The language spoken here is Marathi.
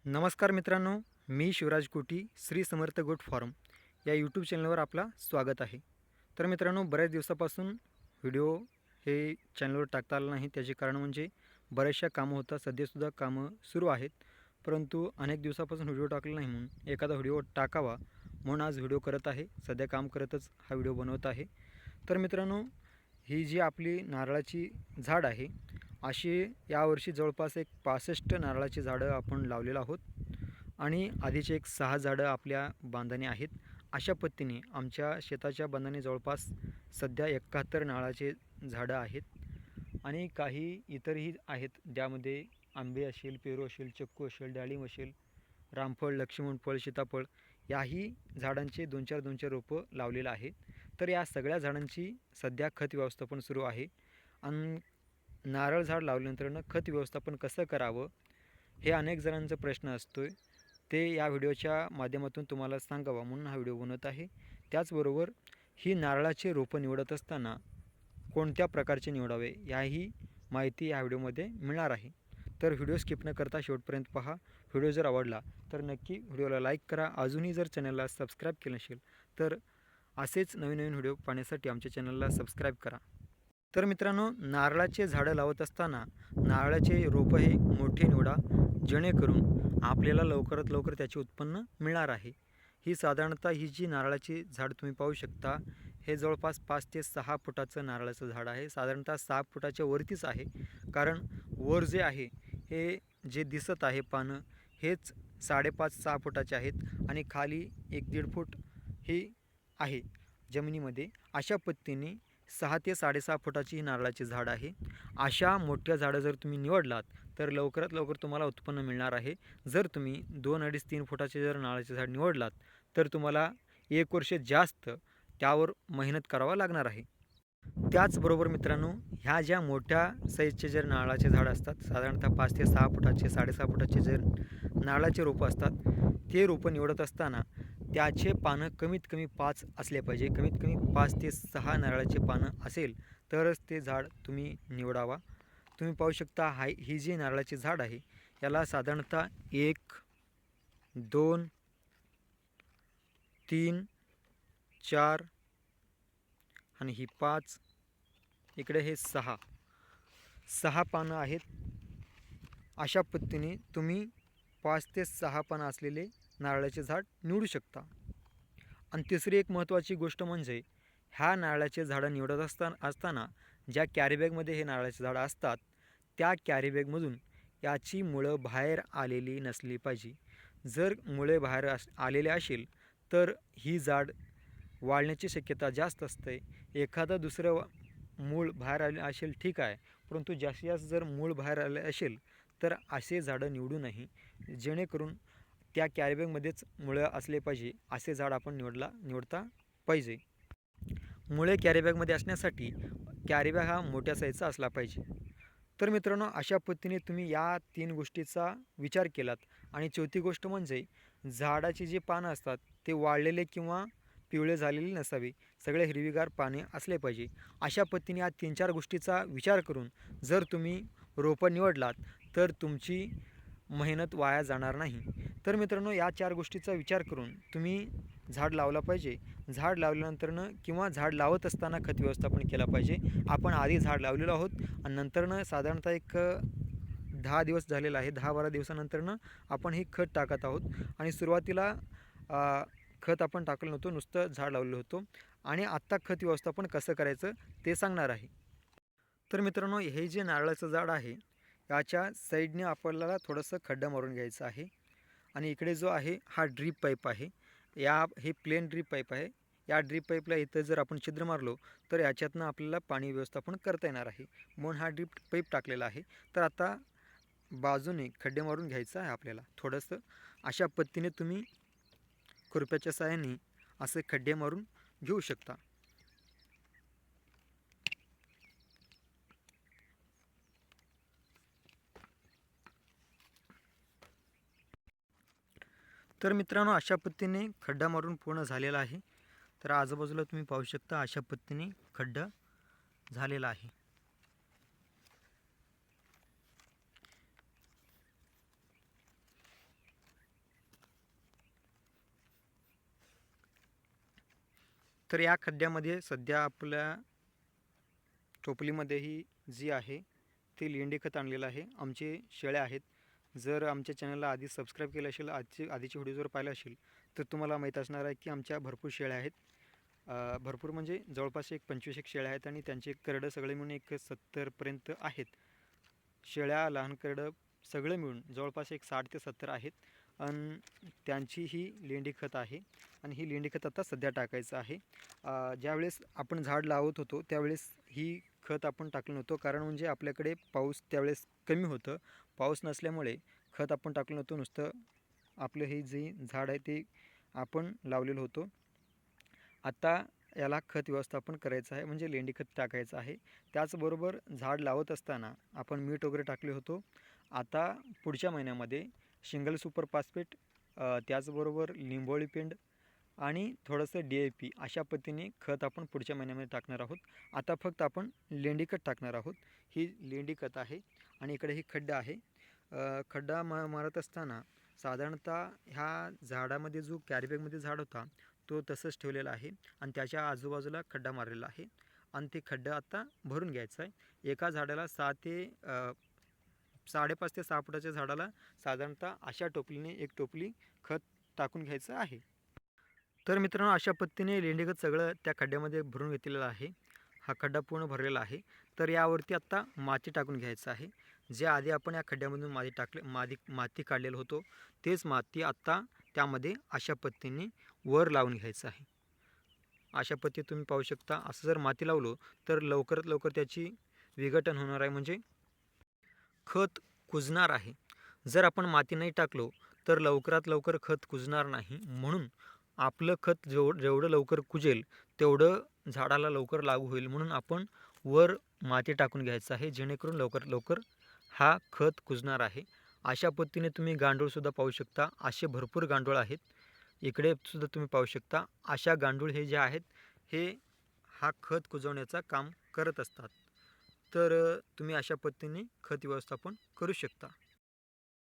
नमस्कार मित्रांनो, मी शिवराज कोटी श्री समर्थ गोट फार्म या यूट्यूब चॅनलवर आपला स्वागत आहे. तर मित्रांनो, बऱ्याच दिवसापासून व्हिडिओ हे चॅनलवर टाकता आलं नाही. त्याचे कारण म्हणजे बऱ्याचशा कामं होतात. सध्यासुद्धा कामं सुरू आहेत, परंतु अनेक दिवसापासून व्हिडिओ टाकला नाही म्हणून एखादा व्हिडिओ टाकावा म्हणून आज व्हिडिओ करत आहे. सध्या काम करतच हा व्हिडिओ बनवत आहे. तर मित्रांनो, ही जी आपली नारळाची झाड आहे, अशी यावर्षी जवळपास एक 65 नारळाची झाडं आपण लावलेलं आहोत आणि आधीचे एक 6 झाडं आपल्या बांधाने आहेत. अशा पद्धतीने आमच्या शेताच्या बांधाने जवळपास सध्या 71 नारळाचे झाडं आहेत आणि काही इतरही आहेत, ज्यामध्ये आंबे असेल, पेरू असेल, चिक्कू असेल, डाळिंब असेल, रामफळ, लक्ष्मणफळ, सीताफळ याही झाडांचे 2-4 रोपं लावलेलं आहे. तर या सगळ्या झाडांची सध्या खत व्यवस्थापन सुरू आहे आणि नारळ झाड लावल्यानंतर खत व्यवस्थापन कसं करावं हे अनेक जणांचा प्रश्न असतो आहे. ते या व्हिडिओच्या माध्यमातून तुम्हाला सांगावा म्हणून हा व्हिडिओ बनवत आहे. त्याचबरोबर ही नारळाची रोपं निवडत असताना कोणत्या प्रकारचे निवडावे याही माहिती या व्हिडिओमध्ये मिळणार आहे. तर व्हिडिओ स्किप न करता शेवटपर्यंत पहा. व्हिडिओ जर आवडला तर नक्की व्हिडिओला लाईक करा. अजूनही जर चॅनलला सबस्क्राईब केलं नसेल तर असेच नवीन व्हिडिओ पाहण्यासाठी आमच्या चॅनलला सबस्क्राईब करा. तर मित्रांनो, नारळाचे झाडं लावत असताना नारळाचे रोपं हे मोठे निवडा, जेणेकरून आपल्याला लवकरात लवकर त्याचे उत्पन्न मिळणार आहे. ही जी नारळाची झाड तुम्ही पाहू शकता, हे जवळपास 5 ते 6 फुटाचं नारळाचं झाड आहे. साधारणतः 6 फुटाच्या वरतीच आहे, कारण वर जे आहे हे जे दिसत आहे पानं हेच 5.5-6 फुटाचे आहेत आणि खाली 1-1.5 फूट ही आहे जमिनीमध्ये. अशा पद्धतीने 6 ते 6.5 फुटाची ही नारळाची झाड आहे. अशा मोठ्या झाडं जर तुम्ही निवडलात तर लवकरात लवकर तुम्हाला उत्पन्न मिळणार आहे. जर तुम्ही 2-2.5-3 फुटाचे जर नारळाचे झाड निवडलात तर तुम्हाला 1 वर्ष जास्त त्यावर मेहनत करावं लागणार आहे. त्याचबरोबर मित्रांनो, ह्या ज्या मोठ्या साईजचे जर नारळाचे झाड असतात, साधारणतः 5 ते 6 फुटाचे, 6.5 फुटाचे जर नारळाचे रोपं असतात, ते रोपं निवडत असताना त्याचे पानं कमीत कमी 5 असले पाहिजे. कमीत कमी 5 ते 6 नारळाचे पानं असेल तरच ते झाड तुम्ही निवडावा. तुम्ही पाहू शकता, ही जी नारळाची झाड आहे याला साधारणतः 1, 2, 3, 4 आणि ही 5, इकडे हे 6 पानं आहेत. अशा पद्धतीने तुम्ही 5 ते 6 पानं असलेले नारळाचे झाड निवडू शकता. आणि तिसरी एक महत्त्वाची गोष्ट म्हणजे ह्या नारळाचे झाडं निवडत असताना ज्या कॅरीबॅगमध्ये हे नारळाचे झाडं असतात, त्या कॅरीबॅगमधून याची मुळं बाहेर आलेली नसली पाहिजे. जर मुळे बाहेर आलेले असेल तर ही झाड वाळण्याची शक्यता जास्त असते. एखादं दुसरं मूळ बाहेर आले असेल ठीक आहे, परंतु जास्तीत जास्त जर मूळ बाहेर आले असेल तर असे झाडं निवडू नये. जेणेकरून त्या कॅरीबॅगमध्येच मुळं असले पाहिजे असे झाड आपण निवडता पाहिजे. मुळे कॅरीबॅगमध्ये असण्यासाठी कॅरीबॅग हा मोठ्या साईजचा असला पाहिजे. तर मित्रांनो, अशा पद्धतीने तुम्ही या 3 गोष्टीचा विचार केलात आणि चौथी गोष्ट म्हणजे झाडाची जी पानं असतात ते वाळलेले किंवा पिवळे झालेले नसावे. सगळे हिरवीगार पाने असले पाहिजे. अशा पद्धतीने या 3-4 गोष्टीचा विचार करून जर तुम्ही रोपं निवडलात तर तुमची मेहनत वाया जाणार नाही. तर मित्रांनो, या 4 गोष्टीचा विचार करून तुम्ही झाड लावला पाहिजे. झाड लावल्यानंतरनं किंवा झाड लावत असताना खत व्यवस्थापन केला पाहिजे. आपण आधी झाड लावलेलो आहोत आणि नंतरनं साधारणतः एक 10 दिवस झालेला आहे. 10-12 दिवसानंतरनं आपण हे खत टाकत आहोत आणि सुरुवातीला खत आपण टाकलं नव्हतं, नुसतं झाड लावलेलं होतं आणि आत्ता खत व्यवस्थापन कसं करायचं ते सांगणार आहे. तर मित्रांनो, हे जे नारळाचं झाड आहे याच्या साईडने आपल्याला थोडंसं खड्डा मारून घ्यायचं आहे आणि इकडे जो आहे हा ड्रीप पाईप आहे. हे प्लेन ड्रीप पाईप आहे. या ड्रीप पाईपला इथं जर आपण छिद्र मारलो तर याच्यातनं आपल्याला पाणी व्यवस्थापन करता येणार आहे, म्हणून हा ड्रीप पाईप टाकलेला आहे. तर आता बाजूने खड्डे मारून घ्यायचं आहे आपल्याला थोडंसं. अशा पद्धतीने तुम्ही खुरप्याच्या साहाय्याने असे खड्डे मारून घेऊ शकता. तर मित्रांनो, अशा पद्धतीने खड्डा मारून पूर्ण झालेला आहे. तर आजूबाजूला तुम्ही पाहू शकता अशा पद्धतीने खड्डा झालेला आहे. तर या खड्ड्यामध्ये सध्या आपल्या टोपलीमध्येही जी आहे ती लेंडी खत आणलेलं आहे. आमचे शेळ्या आहेत. जर आमच्या चॅनलला आधी सबस्क्राईब केलं असेल, आधीचे व्हिडिओ जर पाहिलं असेल, तर तुम्हाला माहीत असणार आहे की आमच्या भरपूर शेळ्या आहेत. भरपूर म्हणजे जवळपास एक 25 शेळ्या आहेत आणि त्यांचे करडं सगळे मिळून एक 70पर्यंत आहेत. शेळ्या, लहान करडं सगळे मिळून जवळपास एक 60 ते 70 आहेत. आणि त्यांची ही लेंडी खत आहे आणि ही लेंडी खत आता सध्या टाकायचं आहे. ज्यावेळेस आपण झाड लावत होतो त्यावेळेस ही खत आपण टाकलं नव्हतं, कारण म्हणजे आपल्याकडे पाऊस त्यावेळेस कमी होतं. पाऊस नसल्यामुळे खत आपण टाकलं नव्हतं. नुसतं आपलं हे जे झाड आहे ते आपण लावलेलं होतं. आता याला खत व्यवस्थापन करायचं आहे, म्हणजे लेंडी खत टाकायचं आहे. त्याचबरोबर झाड लावत असताना आपण मीठ वगैरे टाकले होतो. आता पुढच्या महिन्यामध्ये सिंगल सुपर फॉस्फेट, त्याचबरोबर लिंबोळी पेंड आणि थोडंसं DAP अशा पद्धतीने खत आपण पुढच्या महिन्यामध्ये टाकणार आहोत. आता फक्त आपण लेंडी खत टाकणार आहोत. ही लेंडी खत आहे आणि इकडे ही खड्डा आहे. खड्डा मारत असताना साधारणतः ह्या झाडामध्ये जो कॅरीबॅगमध्ये झाड होता तो तसंच ठेवलेला आहे आणि त्याच्या आजूबाजूला खड्डा मारलेला आहे आणि ते खड्डा आता भरून घ्यायचा आहे. एका झाडाला 5.5 ते 6 फुटाच्या झाडाला साधारणतः अशा टोपलीने एक टोपली खत टाकून घ्यायचं आहे. तर मित्रांनो, अशा पद्धतीने लेंडीखत सगळं त्या खड्ड्यामध्ये भरून घेतलेलं आहे. हा खड्डा पूर्ण भरलेला आहे. तर यावरती आत्ता माती टाकून घ्यायचं आहे. जे आधी आपण या खड्ड्यामधून माती काढलेलं होतो तेच माती आत्ता त्यामध्ये अशा पद्धतीने वर लावून घ्यायचं आहे. अशा पद्धतीने तुम्ही पाहू शकता. असं जर माती लावलं तर लवकरात लवकर त्याची विघटन होणार आहे, म्हणजे खत कुजणार आहे. जर आपण माती नाही टाकलो तर लवकरात लवकर खत कुजणार नाही. म्हणून आपलं खत जेवढं लवकर कुजेल तेवढं झाडाला लवकर लागू होईल. म्हणून आपण वर माती टाकून घ्यायचं आहे, जेणेकरून लवकर लवकर हा खत कुजणार आहे. अशा पद्धतीने तुम्ही गांडूळसुद्धा पाहू शकता. असे भरपूर गांडूळ आहेत. इकडे सुद्धा तुम्ही पाहू शकता. अशा गांडूळ हे जे आहेत हे हा खत कुजवण्याचं काम करत असतात. तर तुम्ही अशा पद्धतीने खत व्यवस्थापन करू शकता.